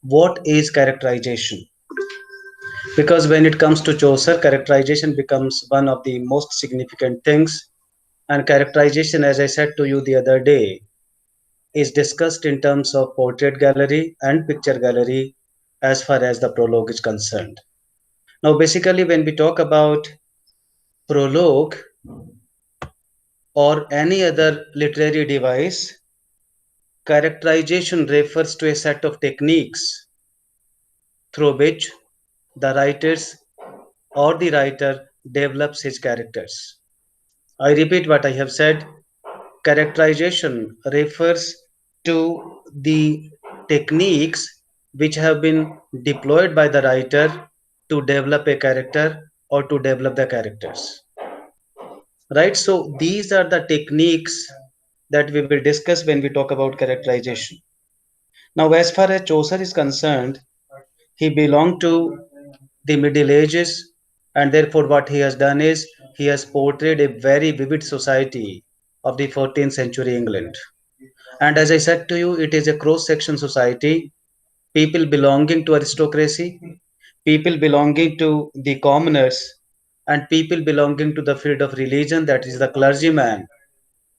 what is characterization? Because when it comes to Chaucer, characterization becomes one of the most significant things. And characterization, as I said to you the other day, is discussed in terms of portrait gallery and picture gallery as far as the prologue is concerned. Now, basically, when we talk about prologue or any other literary device, characterization refers to a set of techniques through which the writer develops his characters. I repeat what I have said. Characterization refers to the techniques which have been deployed by the writer to develop a character or to develop the characters. Right? So these are the techniques that we will discuss when we talk about characterization. Now, as far as Chaucer is concerned, he belonged to the Middle Ages, and therefore, what he has done is he has portrayed a very vivid society of the 14th century England. And as I said to you, it is a cross section society, people belonging to aristocracy, people belonging to the commoners, and people belonging to the field of religion, that is the clergyman.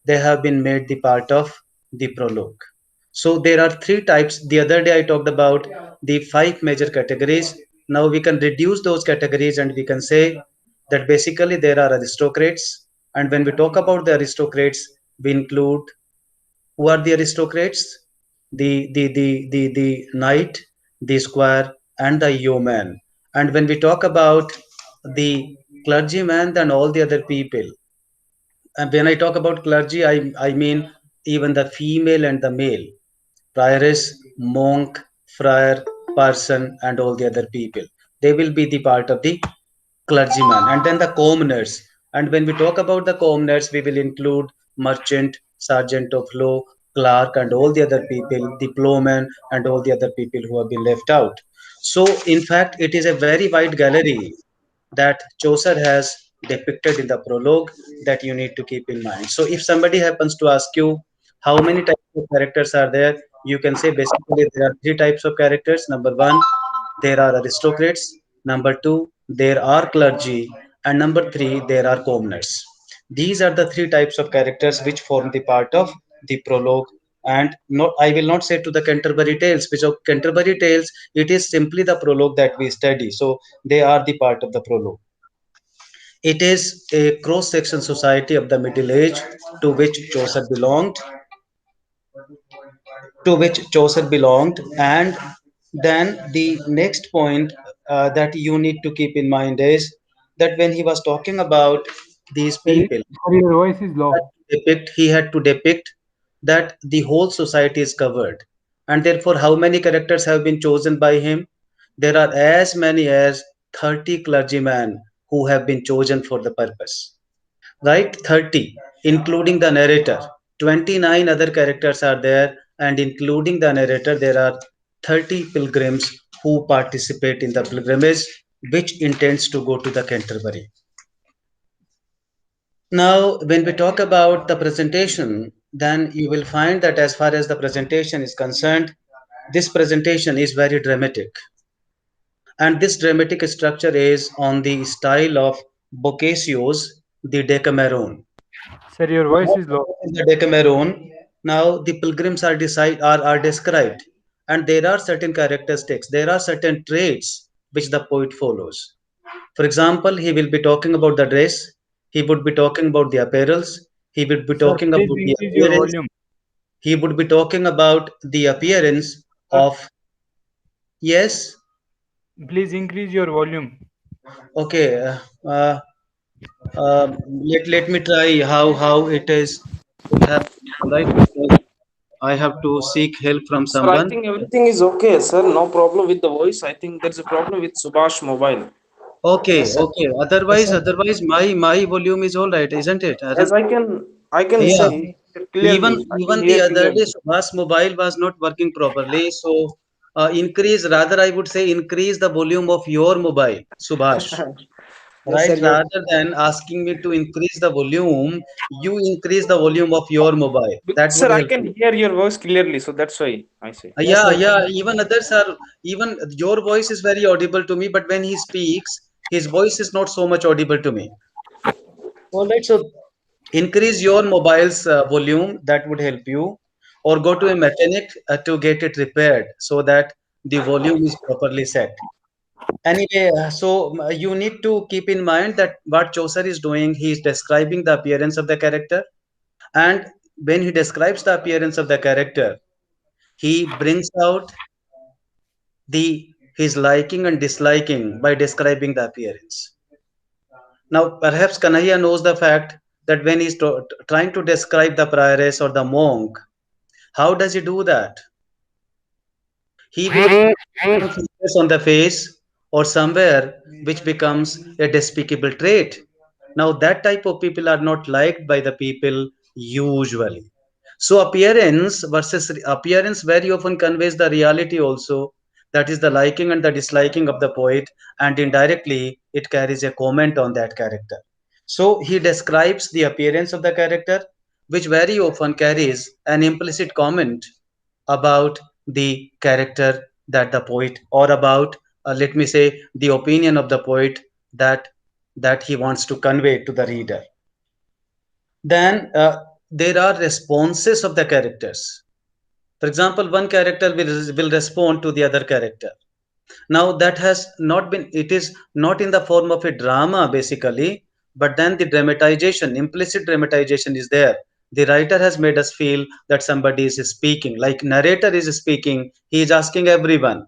They have been made the part of the prologue. So there are three types. The other day I talked about the five major categories. Now we can reduce those categories and we can say that basically there are aristocrats. And when we talk about the aristocrats, we include who are the aristocrats? The knight, the squire, and the yeoman. And when we talk about the clergyman, then all the other people, and when I talk about clergy, I mean even the female and the male, prioress, monk, friar, parson, and all the other people. They will be the part of the clergyman. And then the commoners. And when we talk about the commoners, we will include merchant, sergeant of law, clerk, and all the other people, diplomat, and all the other people who have been left out. So, in fact, it is a very wide gallery that Chaucer has depicted in the prologue that you need to keep in mind. So, if somebody happens to ask you how many types of characters are there, you can say basically there are three types of characters. Number one, there are aristocrats. Number two, there are clergy. And number three, there are commoners. These are the three types of characters which form the part of the prologue. And not, I will not say to the Canterbury Tales, which of Canterbury Tales, it is simply the prologue that we study. So they are the part of the prologue. It is a cross-section society of the Middle Age to which Chaucer belonged, and then the next point that you need to keep in mind is that when he was talking about these people, Sorry, your voice is low. he had to depict that the whole society is covered, and therefore how many characters have been chosen by him? There are as many as 30 clergymen who have been chosen for the purpose, right? 30, including the narrator. 29 other characters are there, and including the narrator, there are 30 pilgrims who participate in the pilgrimage, which intends to go to the Canterbury. Now, when we talk about the presentation, then you will find that as far as the presentation is concerned, this presentation is very dramatic. And this dramatic structure is on the style of Boccaccio's The Decameron. Sir, your voice is low. In the Decameron, now the pilgrims are described, and there are certain characteristics, there are certain traits which the poet follows. For example, he will be talking about the dress, he would be talking about the apparels, he would be Sir, talking please about the increase your appearance, volume. he would be talking about the appearance Sir, of, yes, please increase your volume. okay, uh, let me try how it happens, right? Because I have to seek help from Sir, I someone. think everything is okay, sir. No problem with the voice. I think there's a problem with Subhash mobile. Okay, Yes, sir. okay. Yes, Otherwise, sir. otherwise, my volume is all right, isn't it? Yes, I can Yeah. say Even clearly. I can even the hear other day, clearly. Subhash mobile was not working properly. So increase, rather I would say increase the volume of your mobile, Subhash. Yes, sir. Right, rather than asking me to increase the volume, you increase the volume of your mobile. That Sir, would I help can you. hear your voice clearly, so that's why I say. Yeah, Yes, yeah, sir. even others are, even your voice is very audible to me, but when he speaks, his voice is not so much audible to me. All right, so increase your mobile's volume, that would help you, or go to a mechanic to get it repaired so that the volume is properly set. Anyway, you need to keep in mind that what Chaucer is doing, he is describing the appearance of the character, and when he describes the appearance of the character, he brings out the his liking and disliking by describing the appearance. Now, perhaps Kanhaiya knows the fact that when he's trying to describe the prioress or the monk, how does he do that? He will some features on the face or somewhere which becomes a despicable trait. Now, that type of people are not liked by the people usually. So, appearance very often conveys the reality also, that is the liking and the disliking of the poet, and indirectly it carries a comment on that character. So, he describes the appearance of the character, which very often carries an implicit comment about the character that the poet, or about let me say the opinion of the poet that he wants to convey to the reader. Then there are responses of the characters. For example, one character will respond to the other character. Now that has not been, it is not in the form of a drama basically, but then the dramatization, implicit dramatization is there. The writer has made us feel that somebody is speaking, like narrator is speaking, he is asking everyone.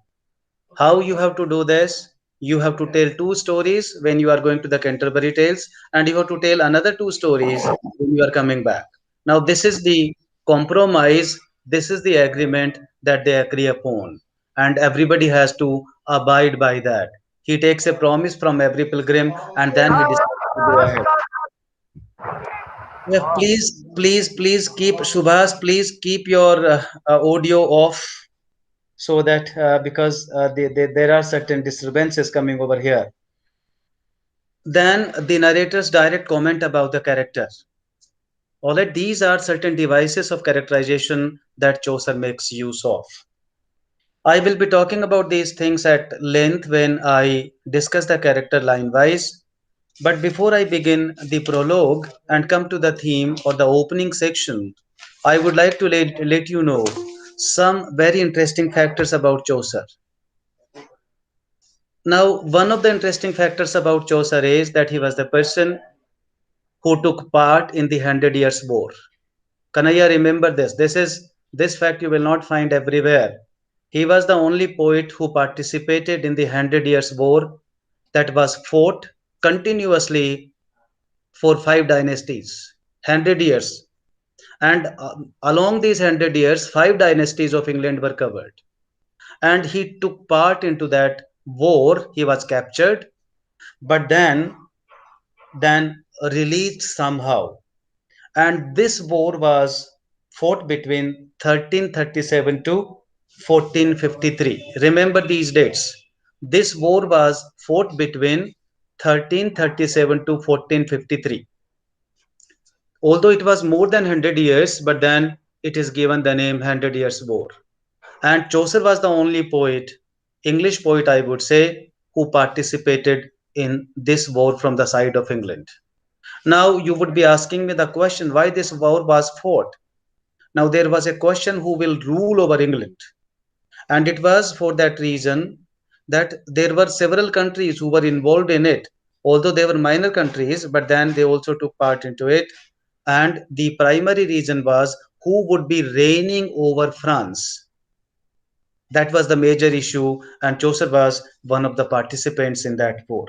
How you have to do this? You have to tell two stories when you are going to the Canterbury Tales, and you have to tell another two stories when you are coming back. Now, this is the compromise, this is the agreement that they agree upon, and everybody has to abide by that. He takes a promise from every pilgrim, and then he decides to go ahead. Yeah, please keep Subhas, please keep your audio off so that because there are certain disturbances coming over here. Then the narrator's direct comment about the character. All right, these are certain devices of characterization that Chaucer makes use of. I will be talking about these things at length when I discuss the character line wise. But before I begin the prologue and come to the theme or the opening section, I would like to let you know some very interesting factors about Chaucer. Now, one of the interesting factors about Chaucer is that he was the person who took part in the Hundred Years' War. Kanaya, remember this. This fact you will not find everywhere. He was the only poet who participated in the Hundred Years' War that was fought continuously for 5 dynasties. 100 years. And along these 100 years, 5 dynasties of England were covered. And he took part into that war. He was captured, but then released somehow. And this war was fought between 1337 to 1453. Remember these dates. This war was fought between 1337 to 1453. Although it was more than 100 years, but then it is given the name Hundred Years' War. And Chaucer was the only poet, English poet, I would say, who participated in this war from the side of England. Now, you would be asking me the question why this war was fought. Now, there was a question who will rule over England. And it was for that reason that there were several countries who were involved in it. Although they were minor countries, but then they also took part into it. And the primary reason was who would be reigning over France. That was the major issue, and Chaucer was one of the participants in that war.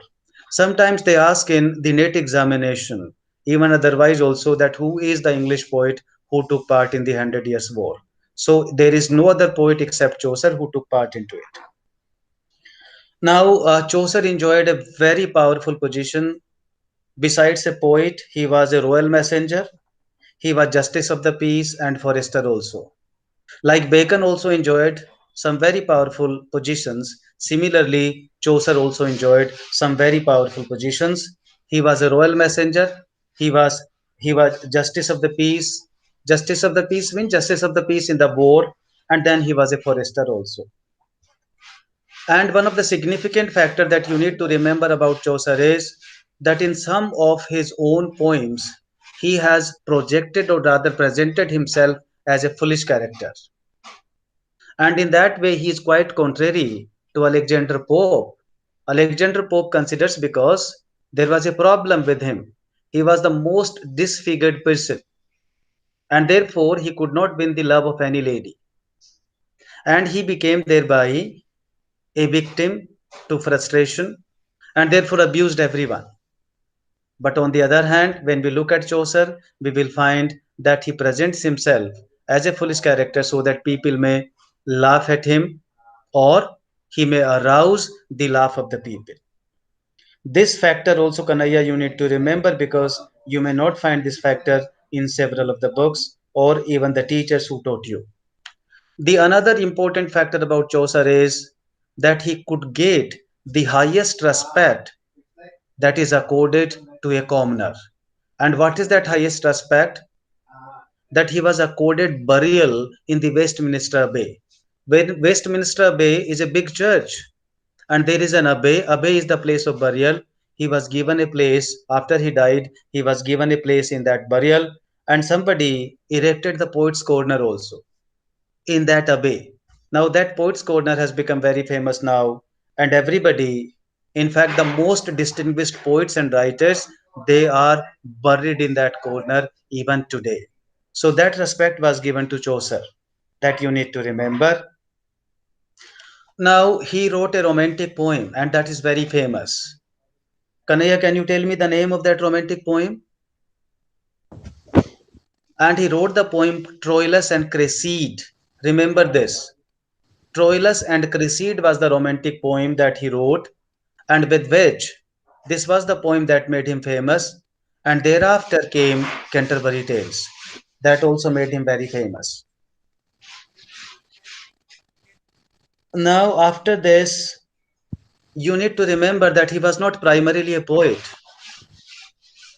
Sometimes they ask in the NET examination, even otherwise also, that who is the English poet who took part in the Hundred Years' War. So there is no other poet except Chaucer who took part into it. Now, Chaucer enjoyed a very powerful position. Besides a poet, he was a royal messenger. He was justice of the peace and forester also. Like Bacon also enjoyed some very powerful positions. Similarly, Chaucer also enjoyed some very powerful positions. He was a royal messenger. He was he was justice of the peace. Justice of the peace means justice of the peace in the war. And then he was a forester also. And one of the significant factor that you need to remember about Chaucer is that in some of his own poems he has projected, or rather presented himself as a foolish character. And in that way he is quite contrary to Alexander Pope. Alexander Pope considers, because there was a problem with him. He was the most disfigured person, and therefore he could not win the love of any lady, and he became thereby a victim to frustration, and therefore abused everyone. But on the other hand, when we look at Chaucer, we will find that he presents himself as a foolish character so that people may laugh at him, or he may arouse the laugh of the people. This factor also, Kanaya, you need to remember, because you may not find this factor in several of the books or even the teachers who taught you. The another important factor about Chaucer is that he could get the highest respect that is accorded to a commoner. And what is that highest respect? That he was accorded burial in the Westminster Abbey. When Westminster Abbey is a big church, and there is an abbey. Abbey is the place of burial. He was given a place after he died. He was given a place in that burial, and somebody erected the Poets' Corner also in that abbey. Now that Poets' Corner has become very famous now, and everybody, in fact, the most distinguished poets and writers, they are buried in that corner even today. So that respect was given to Chaucer. That you need to remember. Now he wrote a romantic poem, and that is very famous. Kanaya, can you tell me the name of that romantic poem? And he wrote the poem Troilus and Cresside. Remember this. Troilus and Cresside was the romantic poem that he wrote, and with which this was the poem that made him famous. And thereafter came Canterbury Tales. That also made him very famous. Now, after this, you need to remember that he was not primarily a poet.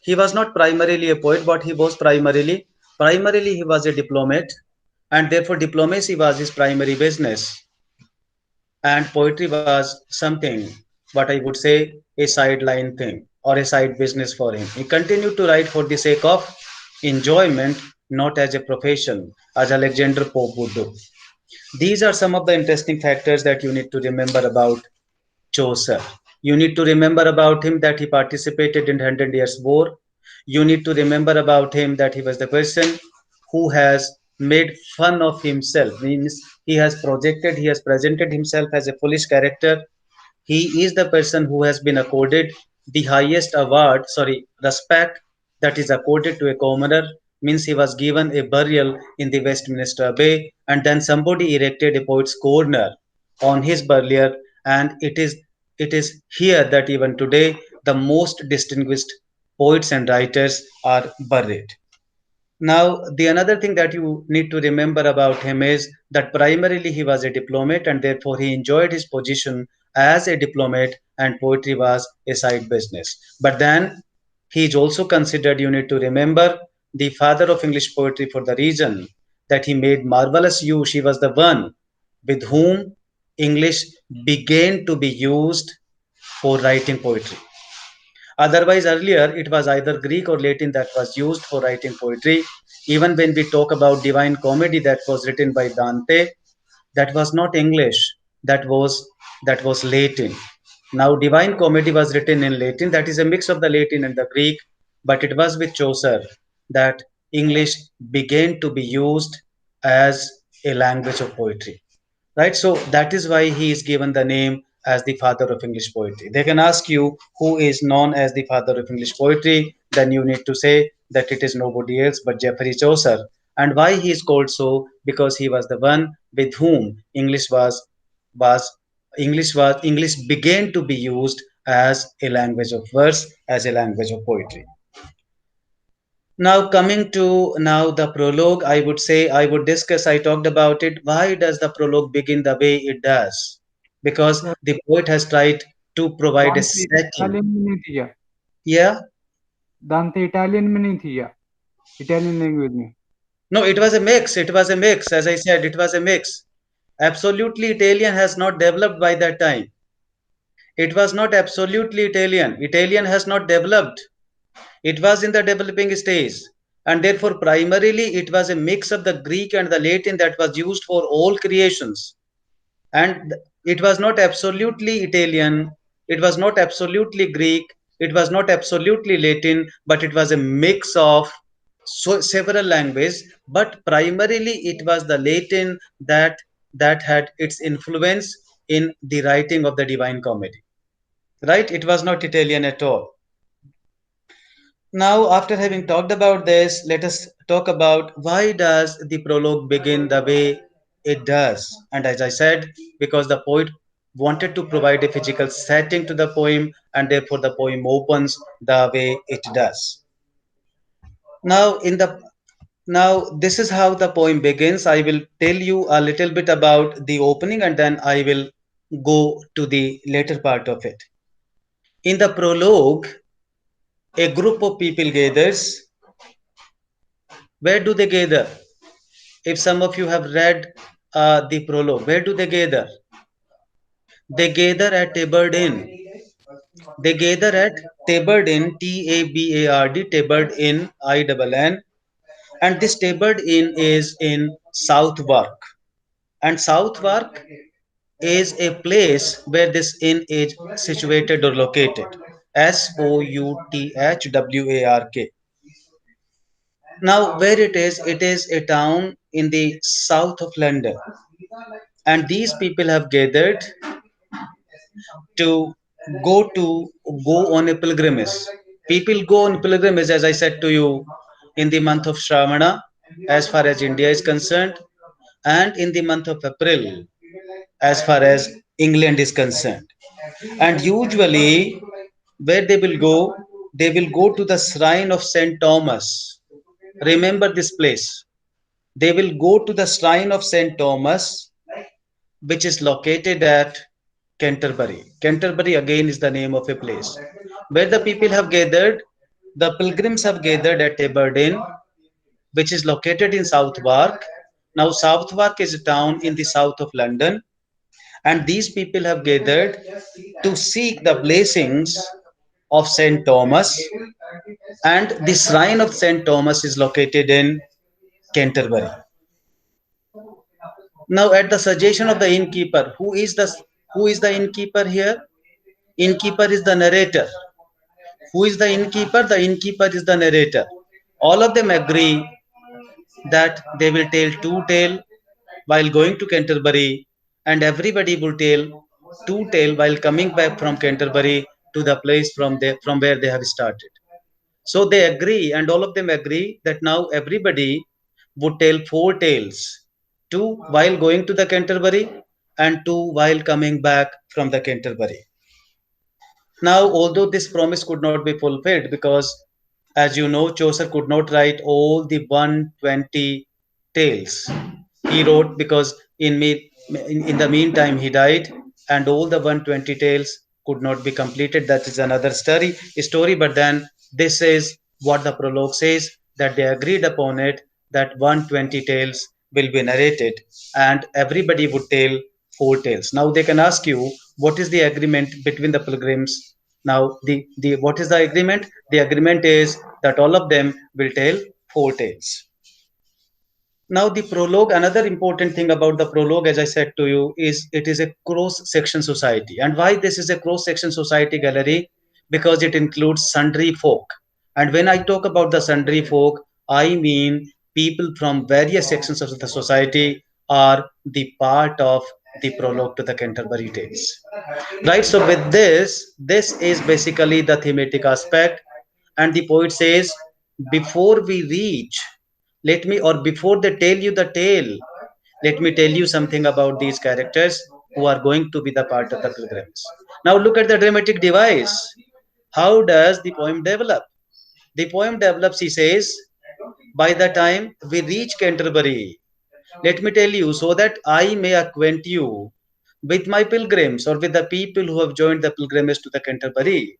He was not primarily a poet, but he was primarily he was a diplomat, and therefore diplomacy was his primary business, and poetry was something, what I would say, a sideline thing or a side business for him. He continued to write for the sake of enjoyment, not as a profession, as Alexander Pope would do. These are some of the interesting factors that you need to remember about Chaucer. You need to remember about him that he participated in Hundred Years' War. You need to remember about him that he was the person who has made fun of himself, means he has presented himself as a foolish character. He is the person who has been accorded the highest award, sorry, respect that is accorded to a commoner, means he was given a burial in the Westminster Abbey, and then somebody erected a poet's corner on his burial, and it is here that even today the most distinguished poets and writers are buried. Now, the another thing that you need to remember about him is that primarily he was a diplomat, and therefore he enjoyed his position as a diplomat, and poetry was a side business. But then he is also considered, you need to remember, the father of English poetry for the reason that he made marvelous use. He was the one with whom English began to be used for writing poetry. Otherwise, earlier it was either Greek or Latin that was used for writing poetry. Even when we talk about Divine Comedy that was written by Dante, that was not English, that was that was Latin. Now, Divine Comedy was written in Latin, that is a mix of the Latin and the Greek, but it was with Chaucer that English began to be used as a language of poetry, right? So that is why he is given the name as the father of English poetry. They can ask you who is known as the father of English poetry, then you need to say that it is nobody else but Geoffrey Chaucer. And why he is called so? Because he was the one with whom was English began to be used as a language of verse, as a language of poetry. Now, coming to now the prologue, I would say I would discuss, I talked about it. Why does the prologue begin the way it does? Because Sir, the poet has tried to provide a One page setting. खाली नहीं दिया. Yeah. दांते Italian में नहीं थी या Italian language में? No, it was a mix. It was a mix. As I said, it was a mix. Absolutely Italian has not developed by that time. It was not absolutely Italian. Italian has not developed. It was in the developing stage. And therefore, primarily, it was a mix of the Greek and the Latin that was used for all creations. And it was not absolutely Italian. It was not absolutely Greek. It was not absolutely Latin, but it was a mix of several languages. But primarily, it was the Latin that had its influence in the writing of the Divine Comedy. Right? It was not Italian at all. Now, after having talked about this, let us talk about why does the prologue begin the way it does. And as I said, because the poet wanted to provide a physical setting to the poem, and therefore the poem opens the way it does. Now, this is how the poem begins. I will tell you a little bit about the opening, and then I will go to the later part of it. In the prologue, a group of people gathers. Where do they gather? If some of you have read the prologue, where do they gather? They gather at Tabard Inn. They gather at Tabard Inn, Tabard, Tabard Inn, Inn. And this Tabard Inn is in Southwark. And Southwark is a place where this inn is situated or located. Southwark. Now, where it is a town in the south of London. And these people have gathered to go on a pilgrimage. People go on pilgrimage, as I said to you, in the month of Shravana, as far as India is concerned, and in the month of April, as far as England is concerned. And usually, where they will go to the shrine of Saint Thomas. Remember this place. They will go to the shrine of Saint Thomas, which is located at Canterbury. Canterbury again is the name of a place where the people have gathered. The pilgrims have gathered at Aberdeen, which is located in Southwark. Now, Southwark is a town in the south of London, and these people have gathered to seek the blessings of Saint Thomas, and the shrine of Saint Thomas is located in Canterbury. Now, at the suggestion of the innkeeper, who is the innkeeper here? Innkeeper is the narrator. Who is the innkeeper? The innkeeper is the narrator. All of them agree that they will tell two tale while going to Canterbury, and everybody will tell two tale while coming back from Canterbury to the place from where they have started. So they agree, and all of them agree that now everybody would tell four tales, two while going to the Canterbury and two while coming back from the Canterbury. Now, although this promise could not be fulfilled because, as you know, Chaucer could not write all the 120 tales. He wrote because in the meantime he died, and all the 120 tales could not be completed. That is another story. But then this is what the prologue says, that they agreed upon it, that 120 tales will be narrated, and everybody would tell four tales. Now they can ask you, what is the agreement between the pilgrims? Now the what is the agreement? The agreement is that all of them will tell four tales. Now the prologue, another important thing about the prologue, as I said to you, is it is a cross-section society. And why this is a cross-section society gallery? Because it includes sundry folk. And when I talk about the sundry folk, I mean people from various sections of the society are the part of the prologue to the Canterbury Tales. Right, so with this is basically the thematic aspect. And the poet says, before we reach, let me, or before they tell you the tale, let me tell you something about these characters who are going to be the part of the pilgrims. Now look at the dramatic device. How does the poem develop? The poem develops, he says, by the time we reach Canterbury, let me tell you, so that I may acquaint you with my pilgrims, or with the people who have joined the pilgrimage to the Canterbury.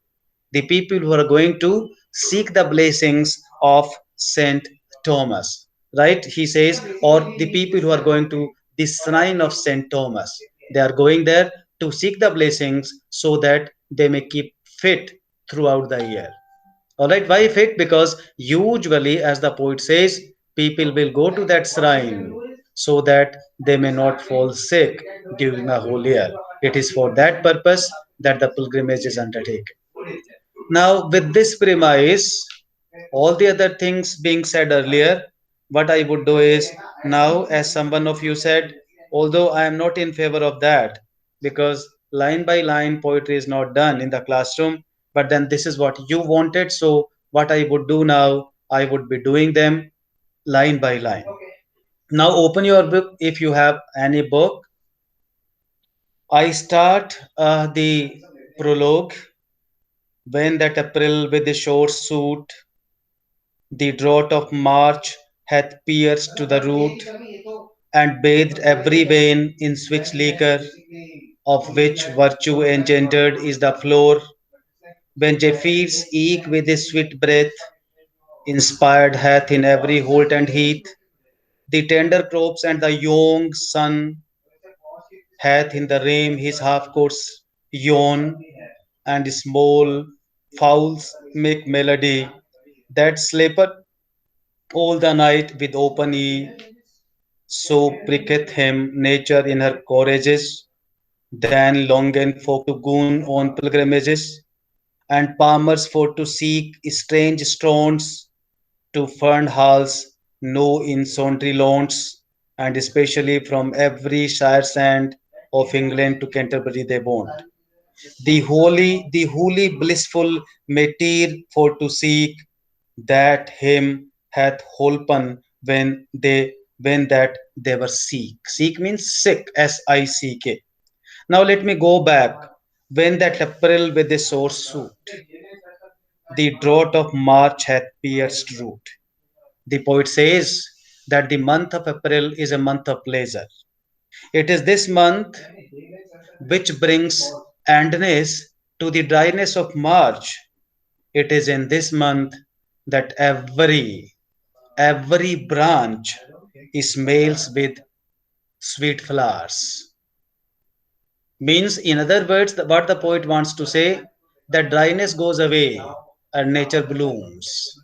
The people who are going to seek the blessings of Saint Thomas, right? He says, or the people who are going to the shrine of Saint Thomas, they are going there to seek the blessings so that they may keep fit throughout the year. All right, why fit? Because usually, as the poet says, people will go to that shrine so that they may not fall sick during the whole year. It is for that purpose that the pilgrimage is undertaken. Now, with this premise, all the other things being said earlier, what I would do is now, as someone of you said, although I am not in favor of that because line by line poetry is not done in the classroom, but then this is what you wanted. So, what I would do now, I would be doing them line by line. Now, open your book if you have any book. I start the prologue. When that April with the short suit, the drought of March hath pierced to the root, and bathed every vein in sweet liquor, of which virtue engendered is the floor. When Zephyrs eke with his sweet breath, inspired hath in every holt and heath, the tender crops and the young sun hath in the rame his half course yawn, and small fowls make melody that sleepeth all the night with open eye. So pricketh him nature in her courages, then longing folk to goon on pilgrimages, and palmers for to seek strange stones, to fern halls know in sundry lawns, and especially from every shire sand of England to Canterbury they want. The holy blissful meteor for to seek, that him hath holpen when that they were sick. Sick means sick, sick. Now let me go back. When that April with the sore suit, the drought of March hath pierced root. The poet says that the month of April is a month of pleasure. It is this month which brings endness to the dryness of March. It is in this month that every branch smells with sweet flowers. Means, in other words, what the poet wants to say, that dryness goes away and nature blooms.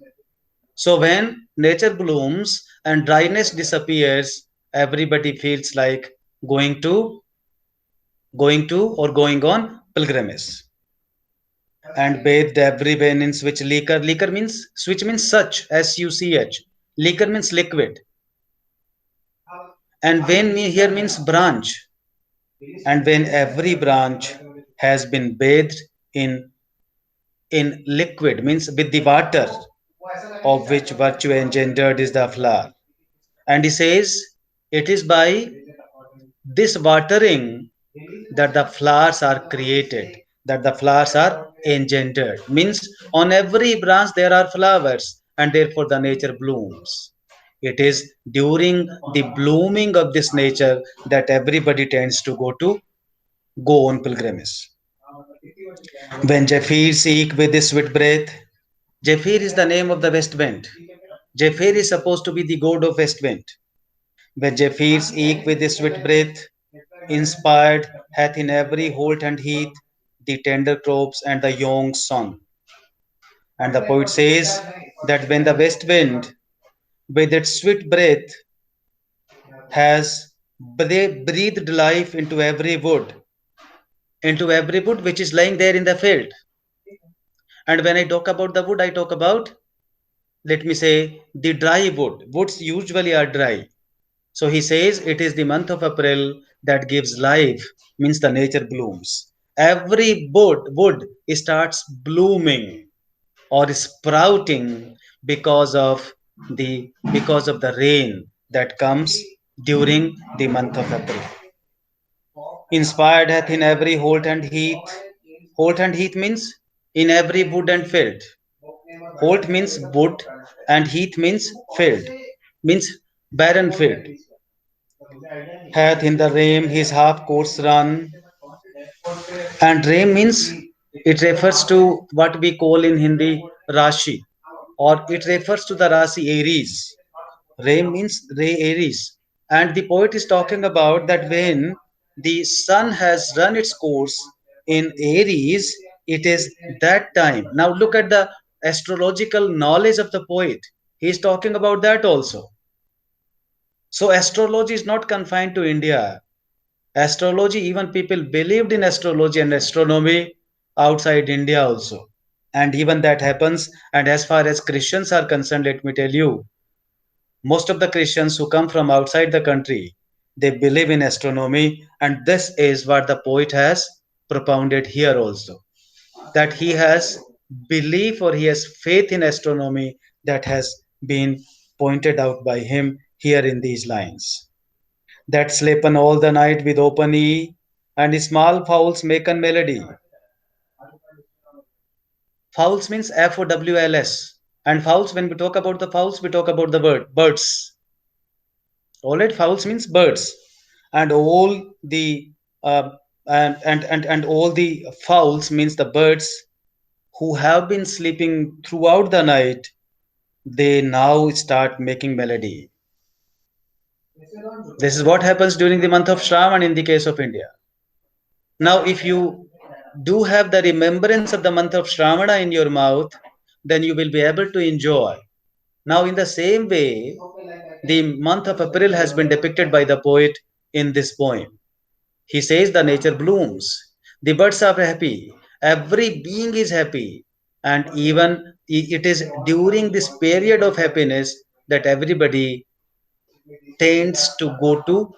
So when nature blooms and dryness disappears, everybody feels like going to or going on pilgrimage, and bathed every vein in which liquor. Liquor means, which means such, such. Liquor means liquid, and vein here means branch. And when every branch has been bathed in liquid, means with the water, of which virtue engendered is the flower. And he says, it is by this watering that the flowers are created, that the flowers are engendered. Means on every branch there are flowers, and therefore the nature blooms. It is during the blooming of this nature that everybody tends to go on pilgrimage. When Japhir seek with his sweet breath, Japhir is the name of the west wind. Japhir is supposed to be the god of west wind. When Japhir eke with his sweet breath, inspired hath in every holt and heath the tender crops and the young sun. And the poet says that when the west wind with its sweet breath has breathed life into every wood which is lying there in the field. And when I talk about the wood, I talk about, let me say, the dry wood. Woods usually are dry. So he says it is the month of April that gives life, means the nature blooms. Every wood starts blooming or sprouting because of the rain that comes during the month of April. Inspired hath in every holt and heath. Holt and heath means in every wood and field. Holt means wood and heath means field, means barren field. Hath in the rame his half course run, and rame means It refers to what we call in Hindi Rashi, or it refers to the Rasi Aries. Ray means Ray Aries. And the poet is talking about that when the sun has run its course in Aries, it is that time. Now look at the astrological knowledge of the poet. He is talking about that also. So astrology is not confined to India. Astrology, even people believed in astrology and astronomy outside India also. And even that happens. And as far as Christians are concerned, let me tell you, most of the Christians who come from outside the country, they believe in astronomy, and this is what the poet has propounded here also. That he has belief or he has faith in astronomy that has been pointed out by him here in these lines. That sleepen all the night with open e, and small fowls make a melody. Fowls means Fowls. And fowls, when we talk about the fowls, we talk about the birds. All right, fowls means birds, and all the uh, and all the fowls means the birds who have been sleeping throughout the night. They now start making melody. This is what happens during the month of Shravan in the case of India. Now, if you do have the remembrance of the month of Shravana in your mouth, then you will be able to enjoy. Now, in the same way, the month of April has been depicted by the poet in this poem. He says the nature blooms, the birds are happy, every being is happy, and even it is during this period of happiness that everybody tends to go to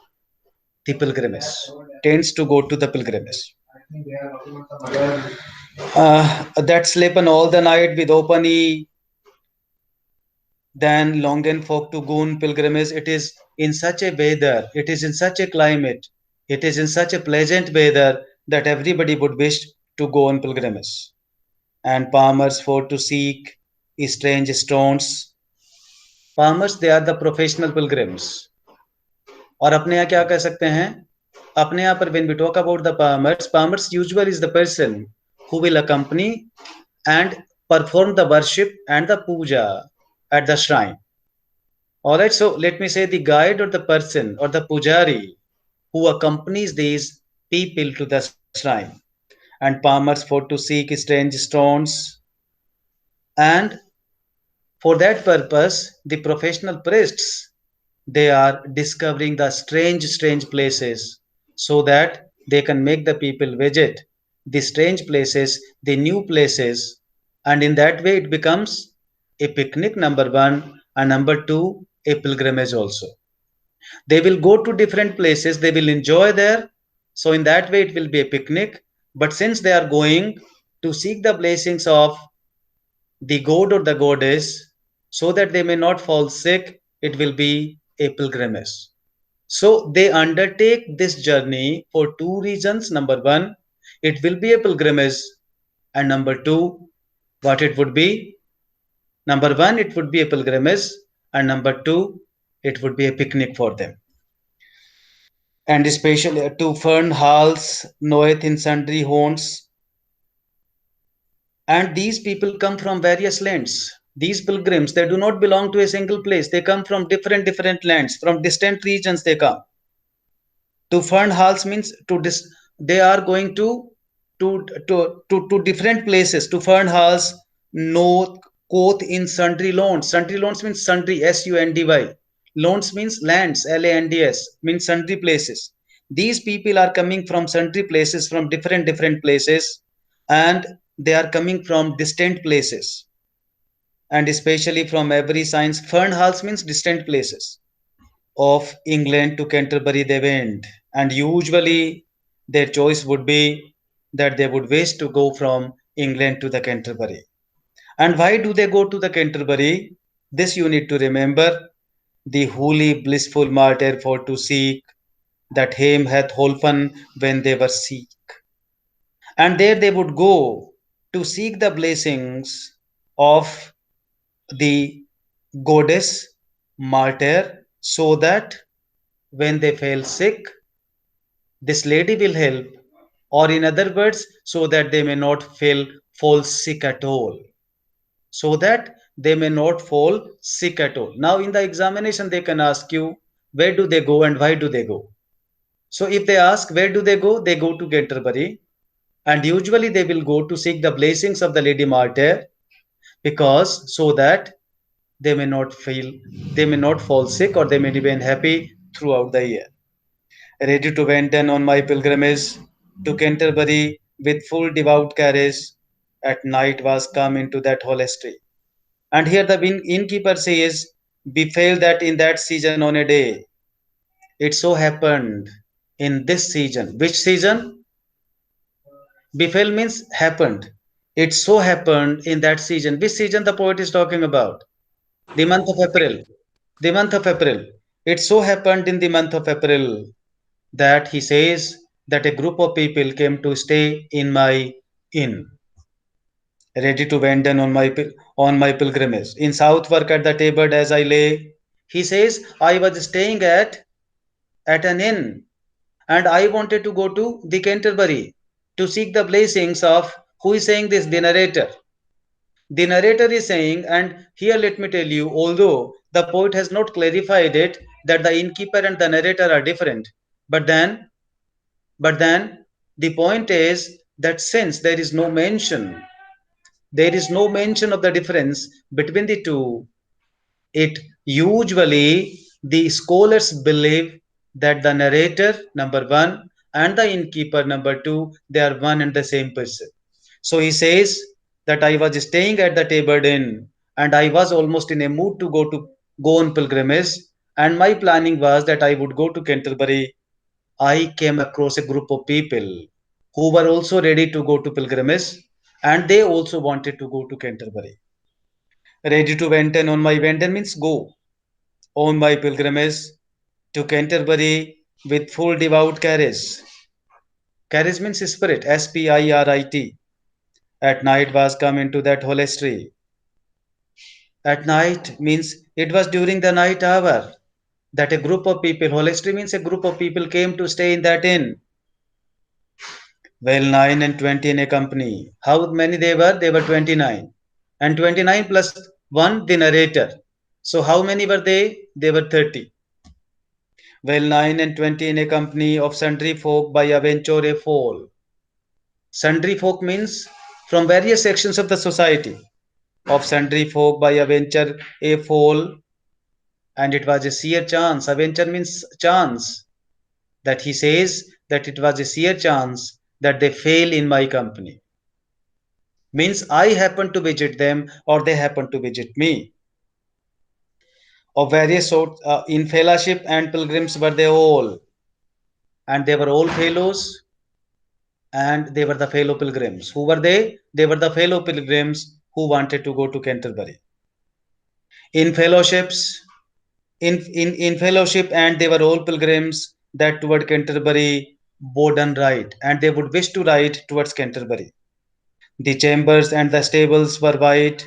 the pilgrimage, tends to go to the pilgrimage. That sleepen all the night with open e, then longen folk to go on pilgrimage. It is in such a weather, it is in such a climate, it is in such a pleasant weather that everybody would wish to go on pilgrimage. And palmers for to seek strange stones. Palmers, they are the professional pilgrims. और अपने यहाँ क्या कह सकते हैं? अपने यहाँ पर when we talk about the palmers usually is the person who will accompany and perform the worship and the puja at the shrine. All right, so let me say the guide or the person or the pujari who accompanies these people to the shrine, and palmers for to seek strange stones. And for that purpose, the professional priests, they are discovering the strange places so that they can make the people visit the strange places, the new places, and in that way it becomes a picnic, number one, and number two, a pilgrimage also. They will go to different places, they will enjoy there. So, in that way, it will be a picnic. But since they are going to seek the blessings of the god or the goddess, so that they may not fall sick, it will be a pilgrimage. So, they undertake this journey for two reasons. Number one, it will be a pilgrimage, and number two, what it would be? Number one, it would be a pilgrimage, and number two, it would be a picnic for them. And especially to fern halls, knoweth in sundry haunts. And these people come from various lands. These pilgrims, they do not belong to a single place. They come from different lands, from distant regions they come. To fern halls means they are going to different places. To fern halls, no quoth in sundry lawns. Sundry lawns means sundry, S-U-N-D-Y. Lawns means lands, L-A-N-D-S, means sundry places. These people are coming from sundry places, from different places, and they are coming from distant places, and especially from every science. Fern halls means distant places. Of England to Canterbury they went, and usually their choice would be that they would wish to go from England to the Canterbury. And why do they go to the Canterbury? This you need to remember. The holy blissful martyr for to seek that him hath holpen when they were sick. And there they would go to seek the blessings of the goddess martyr, so that when they fell sick, this lady will help or in other words, so that they may not fall sick at all. So that they may not fall sick at all. Now, in the examination, they can ask you, where do they go and why do they go? So, if they ask, where do they go to Canterbury, and usually they will go to seek the blessings of the Lady Martyr, because so that they may not feel, they may not fall sick, or they may remain happy throughout the year. Ready to went then on my pilgrimage to Canterbury with full devout carriage, at night was come into that holy. And here the innkeeper says, befell that in that season on a day. It so happened in this season. Which season? Befell means happened. It so happened in that season. Which season the poet is talking about? The month of April. The month of April. It so happened in the month of April that he says that a group of people came to stay in my inn, ready to wenden on my pilgrimage. In Southwark at the table as I lay, he says, I was staying at an inn, and I wanted to go to the Canterbury to seek the blessings of, who is saying this? The narrator. The narrator is saying, and here let me tell you, although the poet has not clarified it, that the innkeeper and the narrator are different, but then the point is that since there is no mention of the difference between the two, it usually the scholars believe that the narrator number one and the innkeeper number two, they are one and the same person. So he says that I was staying at the Tabard Inn, and I was almost in a mood to go on pilgrimage, and my planning was that I would go to Canterbury. I came across a group of people who were also ready to go to pilgrimage, and they also wanted to go to Canterbury. Ready to Venten on my Venten means go on my pilgrimage to Canterbury with full devout carriage. Carriage means spirit, Spirit. At night was come into that holy. At night means it was during the night hour that a group of people, holy means a group of people came to stay in that inn. Well, 9 and 20 in a company. How many they were? They were 29. And 29 plus 1, the narrator. So how many were they? They were 30. Well, 9 and 20 in a company of sundry folk by aventure a fall. Sundry folk means from various sections of the society. Of sundry folk by aventure a fall. And it was a sheer chance. Aventure means chance. That he says that it was a sheer chance that they fail in my company. Means I happen to visit them or they happen to visit me. Of various sorts, in fellowship and pilgrims were they all, and they were all fellows, and they were the fellow pilgrims. Who were they? They were the fellow pilgrims who wanted to go to Canterbury. In fellowships, in fellowship, and they were all pilgrims that toward Canterbury bode and ride, and they would wish to ride towards Canterbury. The chambers and the stables were wide.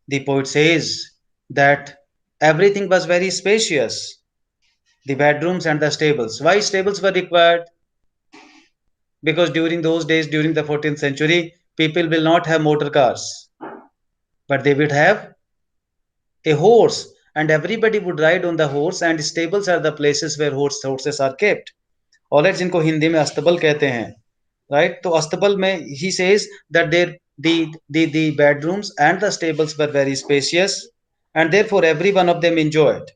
The poet says that everything was very spacious. The bedrooms and the stables. Why stables were required? Because during those days, during the 14th century, people will not have motor cars, but they would have a horse, and everybody would ride on the horse, and stables are the places where horses are kept. Alright, जिनको हिंदी में अस्तबल कहते हैं, right? तो अस्तबल में he says that there the bedrooms and the stables were very spacious, and therefore every one of them enjoyed.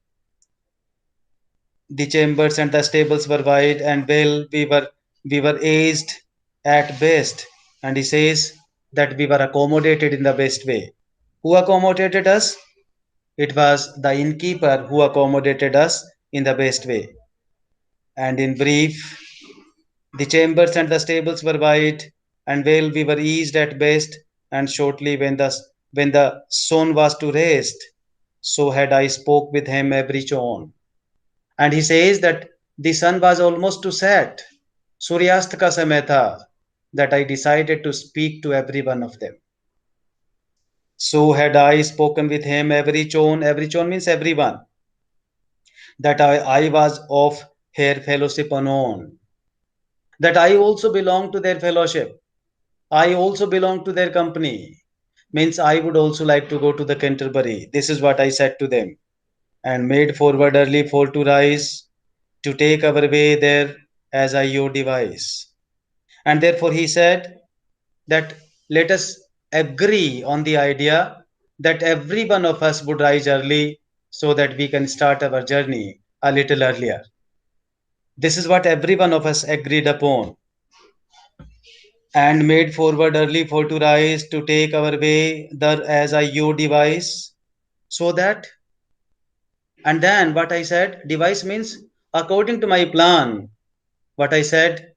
The chambers and the stables were wide, and well, we were aged at best, and he says that we were accommodated in the best way. Who accommodated us? It was the innkeeper who accommodated us in the best way. And in brief, the chambers and the stables were wide, and well, we were eased at best, and shortly when the sun was to rest, so had I spoke with him every chone. And he says that the sun was almost to set, सूर्यास्त का समय था, that I decided to speak to every one of them. So had I spoken with him every chone means everyone, that I was of her fellowship unknown. that I also belong to their fellowship. I also belong to their company. Means I would also like to go to the Canterbury. This is what I said to them. And made forward early for to rise, to take our way there as I your device. And therefore he said that let us agree on the idea that every one of us would rise early so that we can start our journey a little earlier. This is what every one of us agreed upon, and made forward early for to rise, to take our way there as I your device. So that, and then what I said, device means according to my plan. What I said,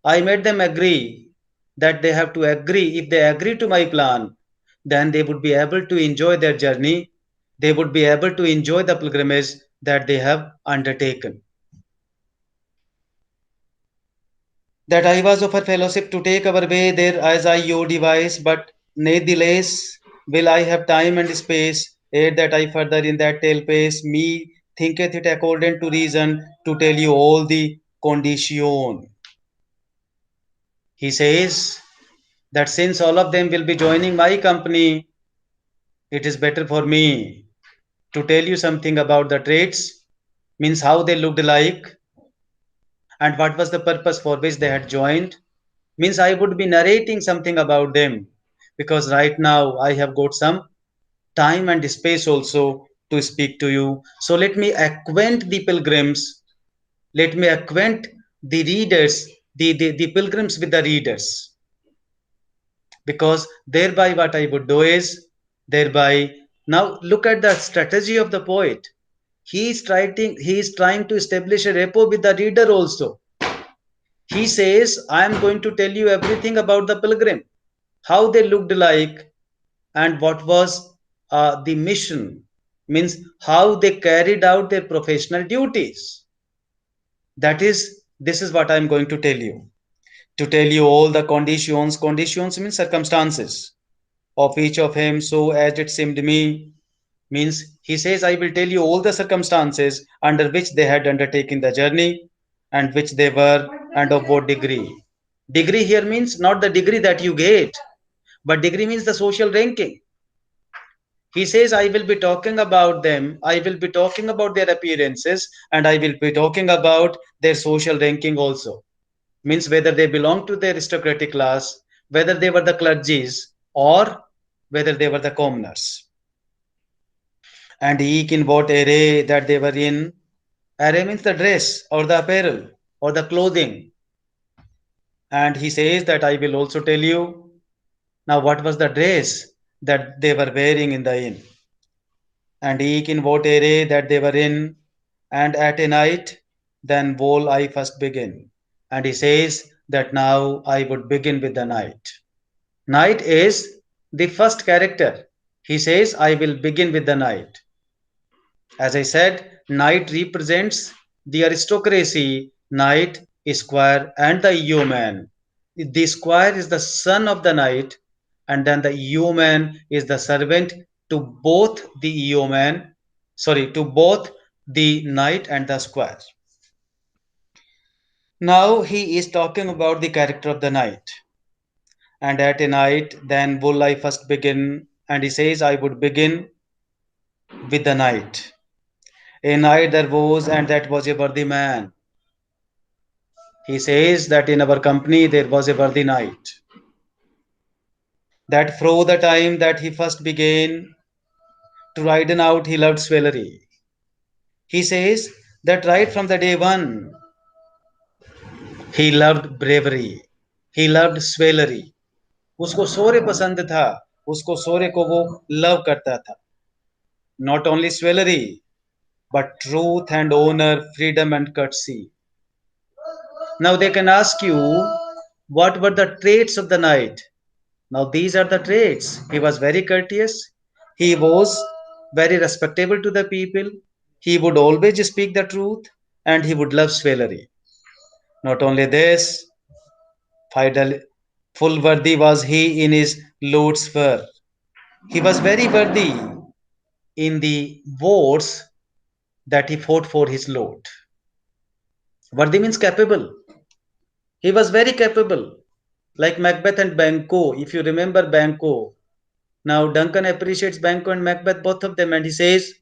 I made them agree that they have to agree. If they agree to my plan, then they would be able to enjoy their journey. They would be able to enjoy the pilgrimage that they have undertaken. That I was of a fellowship to take our way there as I your device, but nevertheless will I have time and space, ere that I further in that tale pace, me thinketh it according to reason to tell you all the condition. He says that since all of them will be joining my company, it is better for me to tell you something about the traits, means how they looked like, and what was the purpose for which they had joined. Means I would be narrating something about them, because right now I have got some time and space also to speak to you. So let me acquaint the pilgrims, let me acquaint the readers, the pilgrims with the readers, because thereby what I would do is, thereby, now look at the strategy of the poet. He is trying to establish a rapport with the reader also. He says, I am going to tell you everything about the pilgrim, how they looked like, and what was the mission, means how they carried out their professional duties. That is, this is what I am going to tell you. To tell you all the conditions, conditions means circumstances, of each of him, so as it seemed me, means he says, I will tell you all the circumstances under which they had undertaken the journey, and which they were, and of what degree. Degree here means not the degree that you get, but degree means the social ranking. He says, I will be talking about them, I will be talking about their appearances, and I will be talking about their social ranking also. Means whether they belong to the aristocratic class, whether they were the clergies, or whether they were the commoners. And eke in what array that they were in. Array means the dress or the apparel or the clothing. And he says that I will also tell you now what was the dress that they were wearing in the inn. And eke in what array that they were in. And at a night, then will I first begin. And he says that now I would begin with the night. Night is the first character. He says, I will begin with the night. As I said, knight represents the aristocracy, knight, squire, and the yeoman. The squire is the son of the knight, and then the yeoman is the servant to both the yeoman, sorry, to both the knight and the squire. Now he is talking about the character of the knight. And at a night, then will I first begin, and he says, I would begin with the night. A knight there was, and that was a worthy man. He says that in our company there was a worthy knight. That fro the time that he first began to riden out, he loved swellery. He says that right from the day one, he loved bravery. He loved swellery. उसको शौर्य पसंद था, उसको शौर्य को वो love करता था. Not only swellery, but truth and honor, freedom and courtesy. Now they can ask you, what were the traits of the knight? Now these are the traits. He was very courteous. He was very respectable to the people. He would always speak the truth, and he would love swellery. Not only this, Fidel, full worthy was he in his lord's fur. He was very worthy in the wars that he fought for his lord. Worthy means capable. He was very capable, like Macbeth and Banquo. If you remember Banquo, now Duncan appreciates Banquo and Macbeth, both of them, and he says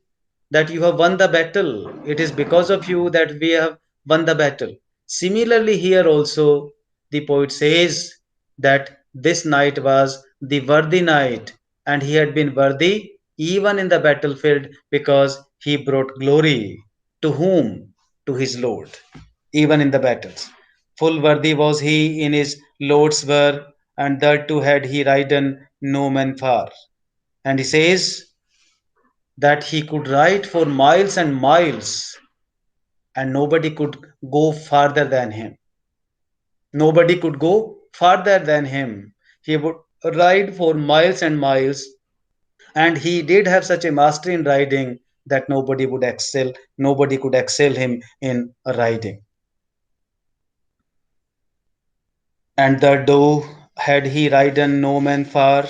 that you have won the battle. It is because of you that we have won the battle. Similarly, here also, the poet says that this knight was the worthy knight, and he had been worthy even in the battlefield because he brought glory. To whom? To his Lord, even in the battles. Full worthy was he in his Lord's were, and thereto had he ridden no man far. And he says that he could ride for miles and miles, and nobody could go farther than him. Nobody could go farther than him. He would ride for miles and miles, and he did have such a mastery in riding that nobody could excel him in riding. And the doe had he ridden no man far,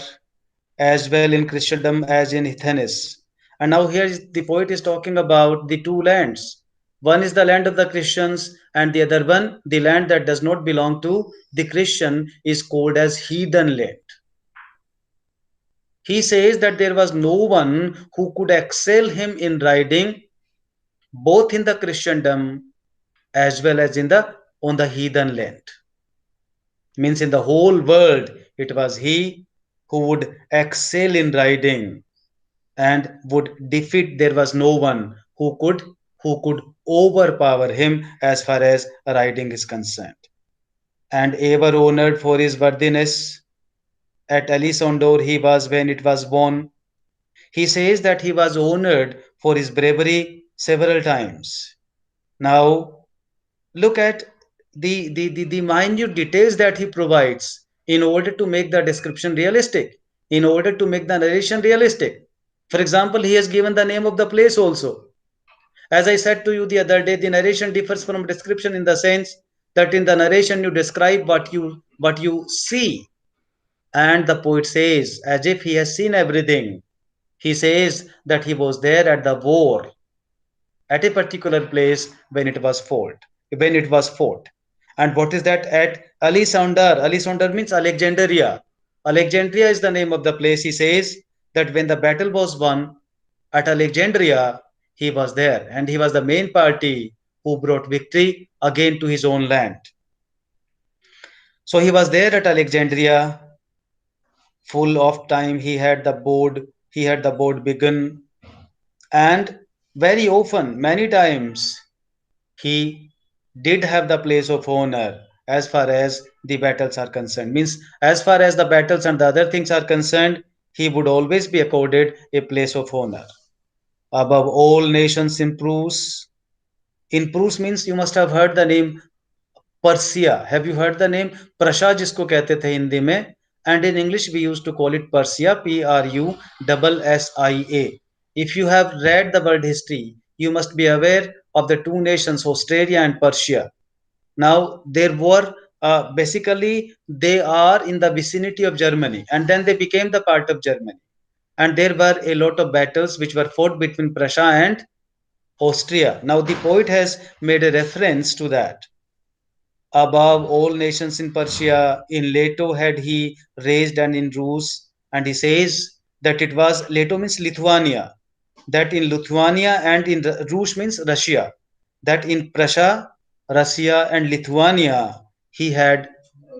as well in Christendom as in Athens. And now here the poet is talking about the two lands. One is the land of the Christians, and the other one, the land that does not belong to the Christian, is called as heathen land. He says that there was no one who could excel him in riding, both in the Christendom as well as in the on the heathen land. Means in the whole world, it was he who would excel in riding and would defeat. There was no one who could overpower him as far as riding is concerned. And ever honored for his worthiness, at Alisondor he was when it was born. He says that he was honored for his bravery several times. Now look at the minute details that he provides in order to make the description realistic, in order to make the narration realistic. For example, he has given the name of the place also. As I said to you the other day, the narration differs from description in the sense that in the narration you describe what you see, and the poet says as if he has seen everything. He says that he was there at the war at a particular place when it was fought. And what is that? At Alisonder means Alexandria. Alexandria is the name of the place. He says that when the battle was won at Alexandria, he was there, and he was the main party who brought victory again to his own land. So he was there at Alexandria, full of time. He had the board begun, and very often, many times, he did have the place of honor as far as the battles are concerned. Means, as far as the battles and the other things are concerned, he would always be accorded a place of honor. Above all nations improves. Improves means you must have heard the name Persia. Have you heard the name Prasha, जिसको कहते थे हिंदी में? And in English we used to call it Persia, Prusia. If you have read the world history, you must be aware of the two nations, Australia and Persia. Now there were basically they are in the vicinity of Germany, and then they became the part of Germany. And there were a lot of battles which were fought between Prussia and Austria. Now the poet has made a reference to that. Above all nations in Persia, in Leto had he raised and in Rus, and he says that it was Leto means Lithuania, that in Lithuania and in Rus means Russia, that in Prussia, Russia and Lithuania he had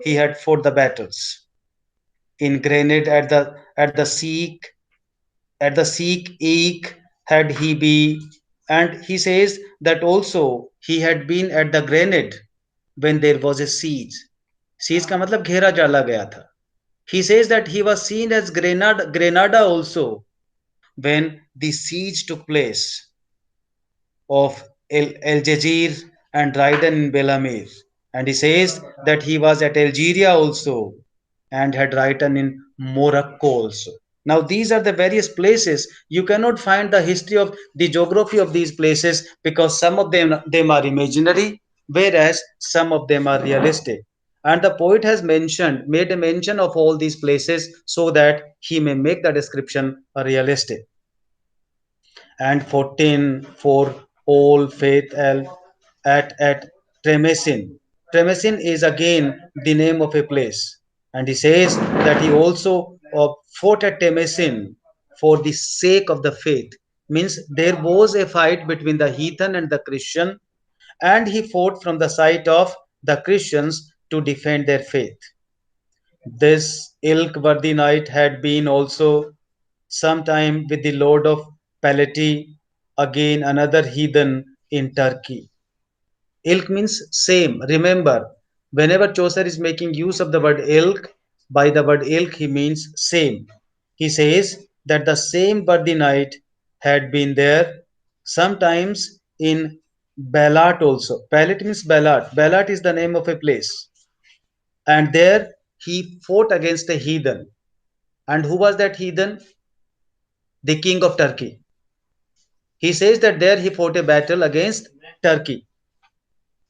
he had fought the battles. In Grenade at the Eek had he be, and he says that also he had been at the Grenade when there was a siege. Siege का मतलब घेरा डाला गया था. He says that he was seen as Grenada also when the siege took place of Algiers and Dryden in Belamir. And he says that he was at Algeria also and had written in Morocco also. Now, these are the various places. You cannot find the history of the geography of these places because some of them are imaginary, whereas some of them are realistic. And the poet has made a mention of all these places so that he may make the description realistic. And 14 for all faith at Tremesin. Tremesin is again the name of a place. And he says that he also fought at Tremesin for the sake of the faith. Means there was a fight between the heathen and the Christian, and he fought from the side of the Christians to defend their faith. This ilk worthy knight had been also sometime with the Lord of Palati, again another heathen in Turkey. Ilk means same. Remember, whenever Chaucer is making use of the word ilk, by the word ilk he means same. He says that the same worthy knight had been there sometimes in Balat also. Balat means Balat. Balat is the name of a place. And there he fought against a heathen. And who was that heathen? The king of Turkey. He says that there he fought a battle against Turkey,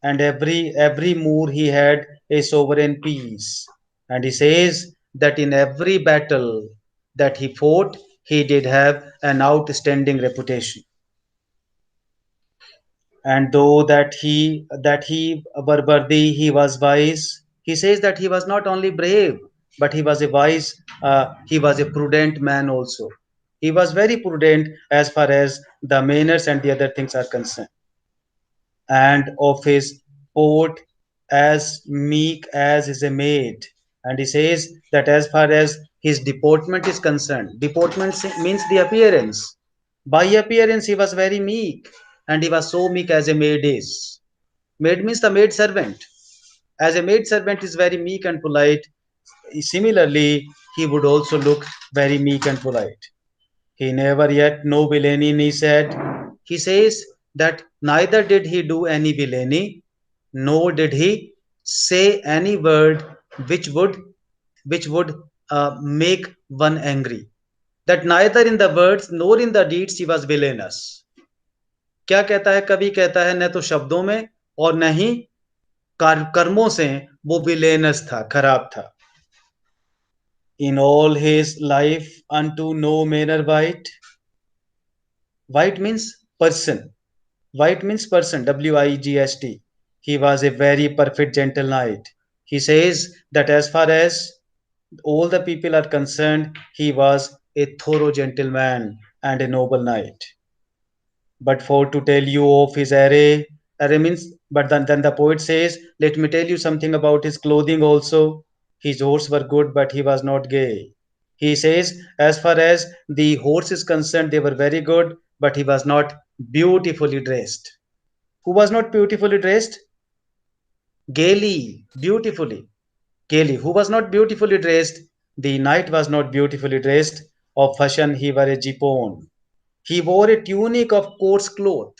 and every Moor he had a sovereign peace. And he says that in every battle that he fought, he did have an outstanding reputation. And though that he were worthy, he was wise. He says that he was not only brave, but he was a wise. He was a prudent man also. He was very prudent as far as the manners and the other things are concerned. And of his port as meek as is a maid. And he says that as far as his deportment is concerned, deportment means the appearance. By appearance, he was very meek, and he was so meek as a maid is. Maid means the maid servant. As a maid servant is very meek and polite, similarly, he would also look very meek and polite. He never yet know villainy, he said. He says that neither did he do any villainy, nor did he say any word which would make one angry. That neither in the words nor in the deeds he was villainous. क्या कहता है? कवि कहता है न तो शब्दों में और न ही कर्मों से वो विलेनस था, खराब था. In all his life unto no manner white. White means person. White means person, Wigst. He was a very perfect gentle knight. He says that as far as all the people are concerned, he was a thorough gentleman and a noble knight. But for to tell you of his array means, but then the poet says, let me tell you something about his clothing also. His horse were good, but he was not gay. He says, as far as the horse is concerned, they were very good, but he was not beautifully dressed. Who was not beautifully dressed? Gaily, beautifully. Gaily. Who was not beautifully dressed? The knight was not beautifully dressed. Of fashion, he wore a jippon. He wore a tunic of coarse cloth.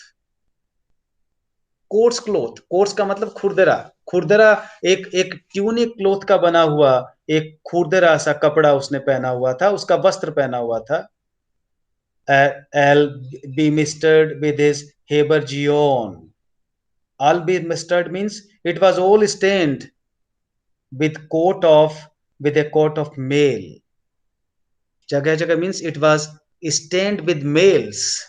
Course cloth, course का मतलब खुरदरा. खुरदरा एक एक tunic cloth का बना हुआ एक खुरदरा सा कपड़ा उसने पहना हुआ था, उसका वस्त्र पहना हुआ था. Al be mistered with his habergeon. All be mistered means it was all stained with a coat of mail. जगह जगह means it was stained with mails,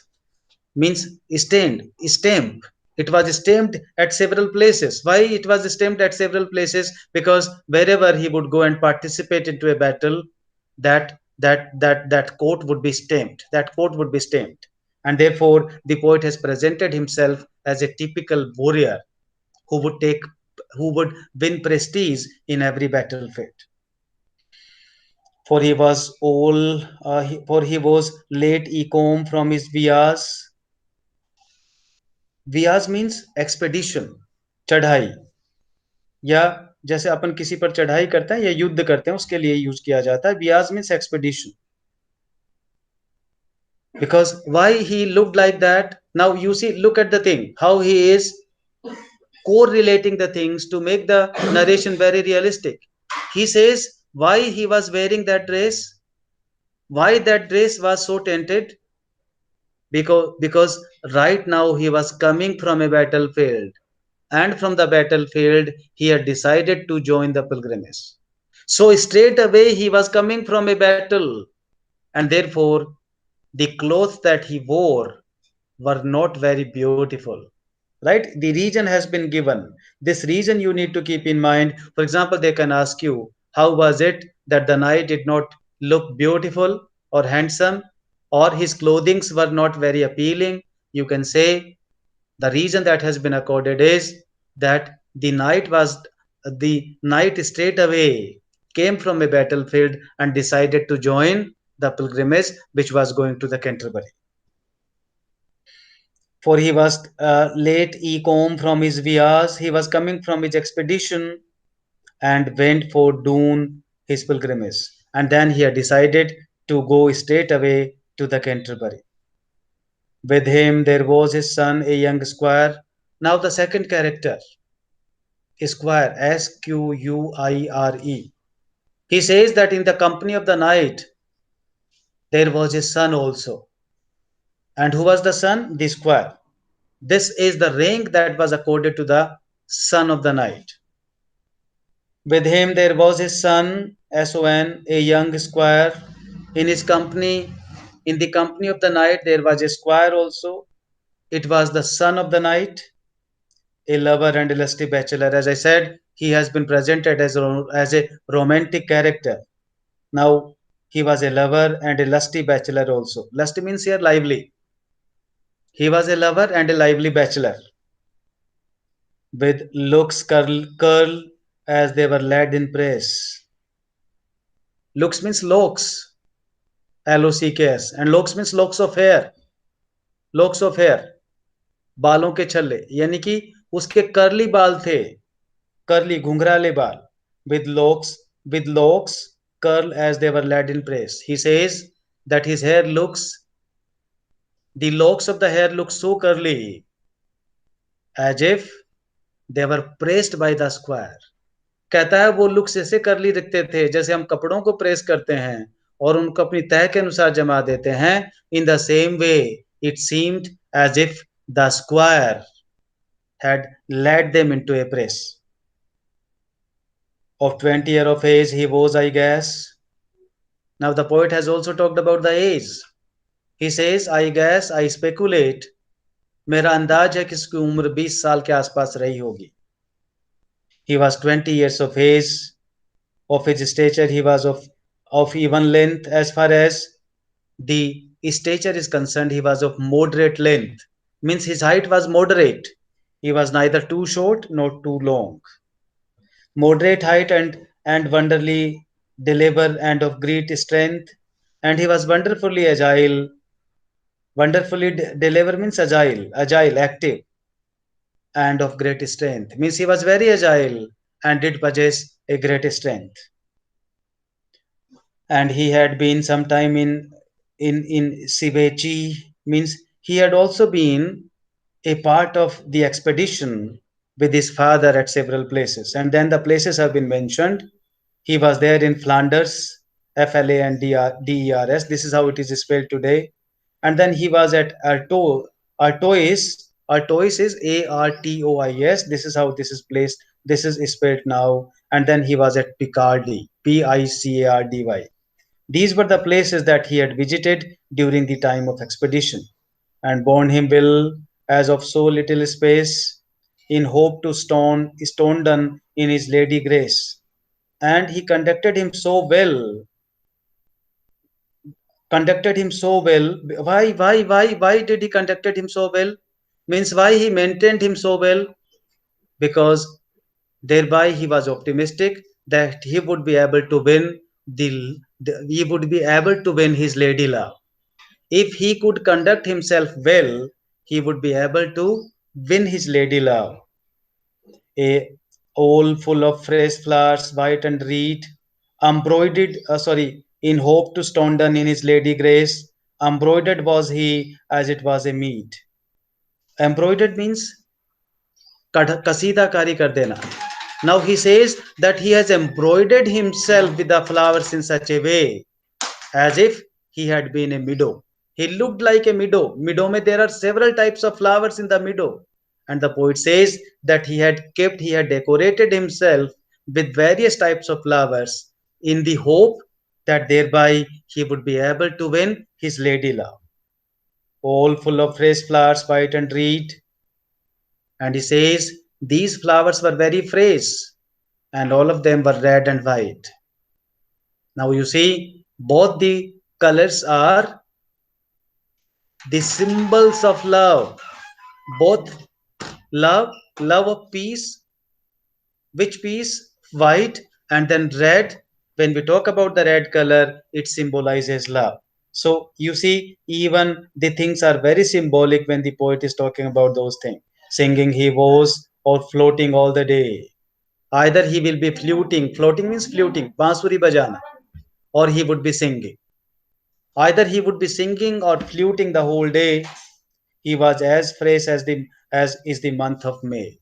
means stained, stamp. It was stamped at several places. Why it was stamped at several places? Because wherever he would go and participate into a battle, that coat would be stamped. That coat would be stamped, and therefore the poet has presented himself as a typical warrior who would win prestige in every battlefield. For he was late ecom from his vias. वियाज means expedition, चढ़ाई, या जैसे अपन किसी पर चढ़ाई करते हैं या युद्ध करते हैं उसके लिए यूज किया जाता है. वियाज means expedition. Because why he looked like that? Now you see, look at the thing, how he is correlating the things to make the narration very realistic. He says why he was wearing that dress, why that dress was so tinted, because right now he was coming from a battlefield, and from the battlefield he had decided to join the pilgrimage. So straight away he was coming from a battle, and therefore the clothes that he wore were not very beautiful. right? The region has been given. This region you need to keep in mind. For example, they can ask you, how was it that the knight did not look beautiful or handsome, or his clothings were not very appealing? You can say the reason that has been accorded is that the knight straight away came from a battlefield and decided to join the pilgrimage which was going to the Canterbury. For he was late come from his vias, he was coming from his expedition and went for Doon his pilgrimage. And then he had decided to go straight away to the Canterbury. With him there was his son, a young squire. Now the second character, squire, Squire. He says that in the company of the knight there was his son also. And who was the son? The squire. This is the rank that was accorded to the son of the knight. With him there was his son, Son, a young squire. In his company, in the company of the knight, there was a squire also. It was the son of the knight, a lover and a lusty bachelor. As I said, he has been presented as a romantic character. Now, he was a lover and a lusty bachelor also. Lusty means here lively. He was a lover and a lively bachelor, with looks curl as they were laid in press. Looks means locks, LOCKS, and locks means locks of hair, बालों के छल्ले, यानी कि उसके curly बाल थे, curly घुंघराले बाल, with locks curl as they were laid in press. He says that the locks of the hair look so curly as if they were pressed by the squire. कहता है वो लुक्स ऐसे करली दिखते थे जैसे हम कपड़ों को प्रेस करते हैं और उनको अपनी तह के अनुसार जमा देते हैं. In the same way it seemed as if the square had led them into a press. Of 20 years of age he was, I guess. Now the poet has also talked about the age. He says, I guess, I speculate, मेरा अंदाज है कि इसकी उम्र 20 साल के आसपास रही होगी. He was 20 years of age. Of his stature, he was of even length. As far as the stature is concerned, he was of moderate length. Means his height was moderate. He was neither too short nor too long. Moderate height and wonderfully deliver and of great strength. And he was wonderfully agile. Wonderfully deliver means agile, active, and of great strength. Means he was very agile and did possess a great strength. And he had been sometime in Sivechi, means he had also been a part of the expedition with his father at several places. And then the places have been mentioned. He was there in Flanders, Flanders. This is how it is spelled today. And then he was at Artois. Artois is Artois. This is how this is placed. This is spelled now. And then he was at Picardy, Picardy. These were the places that he had visited during the time of expedition, and borne him will as of so little space, in hope to stone done in his lady grace. And he conducted him so well. Why did he conducted him so well? Means why he maintained him so well? Because thereby he was optimistic that he would be able to win he would be able to win his lady love. If he could conduct himself well, he would be able to win his lady love. A all full of fresh flowers, white and red, in hope to stone done in his lady grace. Embroidered was he as it was a meet. Embroidered means कसीदाकारी कर देना. Now he says that he has embroidered himself with the flowers in such a way as if he had been a meadow. He looked like a meadow. Meadow mein there are several types of flowers in the meadow. And the poet says that he had decorated himself with various types of flowers in the hope that thereby he would be able to win his lady love. All full of fresh flowers, white and red, And he says these flowers were very fresh, and all of them were red and white. Now you see, both the colors are the symbols of love. Both love, love of peace, which peace? White, and then red. When we talk about the red color, it symbolizes love. So you see, even the things are very symbolic when the poet is talking about those things. Singing he was, or floating all the day. Either he will be fluting, floating means fluting, bansuri bajana, or he would be singing. Either he would be singing or fluting the whole day. He was as fresh as is the month of May.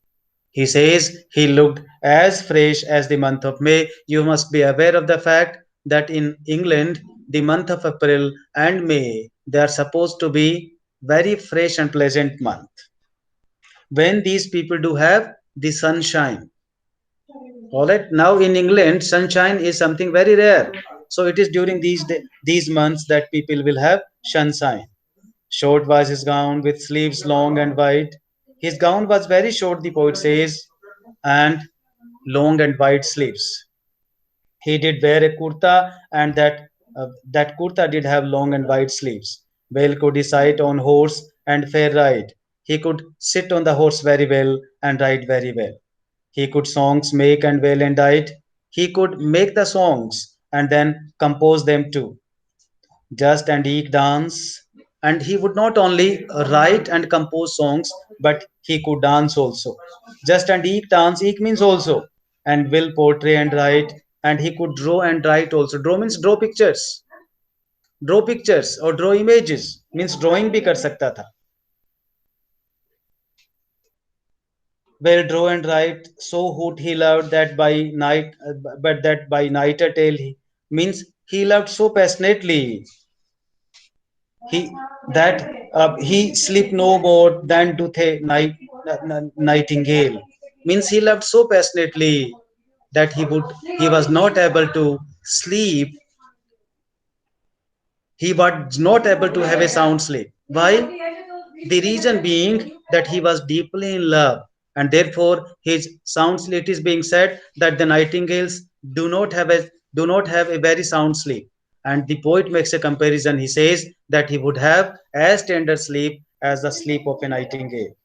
He says he looked as fresh as the month of May. You must be aware of the fact that in England, the month of April and May, they are supposed to be very fresh and pleasant month. When these people do have the sunshine. All right. Now in England, sunshine is something very rare. So it is during these months that people will have sunshine. Short was his gown with sleeves long and wide. His gown was very short, the poet says, and long and wide sleeves. He did wear a kurta, and that kurta did have long and wide sleeves. Well could he sit on horse and fair ride. He could sit on the horse very well and ride very well. He could songs make and well and died. He could make the songs and then compose them too. Just and eke dance. And he would not only write and compose songs, but he could dance also. Just and eke dance, eke means also, and will portray and write, and he could draw and write also. Draw means draw pictures or draw images means drawing भी कर सकता था. Well, draw and write, so hoot he loved that by night, but that by night a tale he means he loved so passionately he that he sleep no more than doth a nightingale means he loved so passionately that he was not able to sleep. He was not able to have a sound sleep. Why? The reason being that he was deeply in love, and therefore his sound sleep. It is being said that the nightingales do not have a very sound sleep. And the poet makes a comparison. He says that he would have as tender sleep as the sleep of a nightingale.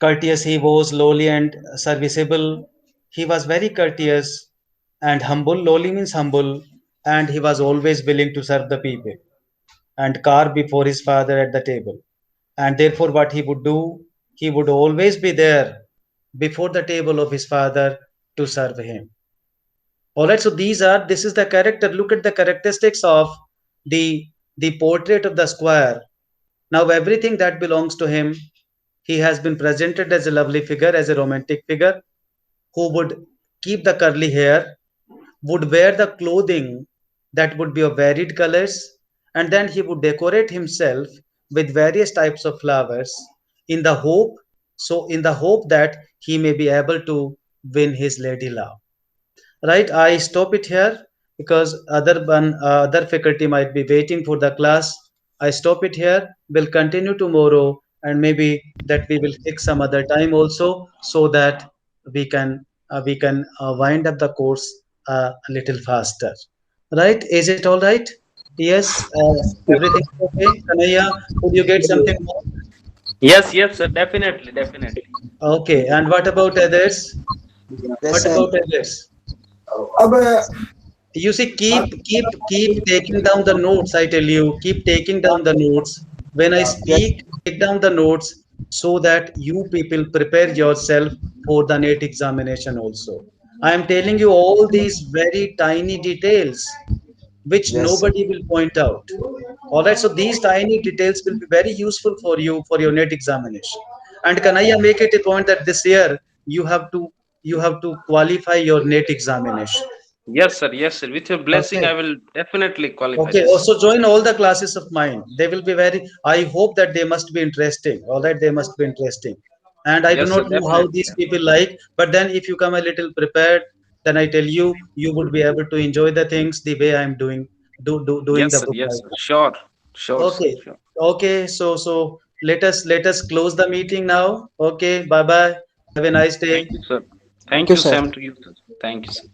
Courteous he was, lowly and serviceable. He was very courteous and humble. Lowly means humble, and he was always willing to serve the people and carve before his father at the table. And therefore, what he would do, he would always be there before the table of his father to serve him. All right, so this is the character. Look at the characteristics of the portrait of the squire. Now, everything that belongs to him, he has been presented as a lovely figure, as a romantic figure who would keep the curly hair, would wear the clothing that would be of varied colors, and then he would decorate himself with various types of flowers in the hope in the hope that he may be able to win his lady love. Right, I stop it here because other faculty might be waiting for the class. I stop it here. We'll continue tomorrow, and maybe that we will fix some other time also, so that we can wind up the course a little faster. Right, is it all right? Yes. Everything okay, Kanaya? Could you get something more? Yes, yes, sir. Definitely, definitely. Okay, and what about others? What Yes, sir. about others? अब You see, keep taking down the notes. I tell you, keep taking down the notes. When I yes, speak, take down the notes so that you people prepare yourself for the NET examination also. I am telling you all these very tiny details which yes, sir. nobody will point out. All right, so these tiny details will be very useful for you for your NET examination. And Kanaya, make it a point that this year you have to qualify your NET examination. Yes, sir. Yes, sir. With your blessing, Okay. I will definitely qualify Okay, this. also join all the classes of mine. They will be very, I hope that they must be interesting. All right, they must be interesting. And I do Yes, sir. not know how Definitely. these people like, but then if you come a little prepared, then I tell you, you would be able to enjoy the things the way I'm doing, doing Yes, the sir. book Yes, right sir. now. Sure. Sure, sir. Okay. Sure. Okay. So let us close the meeting now. Okay. Bye bye. Have a nice day. Thank you, sir. Thank Thank you, you, sir. Sam, to you, sir. Thank you, sir.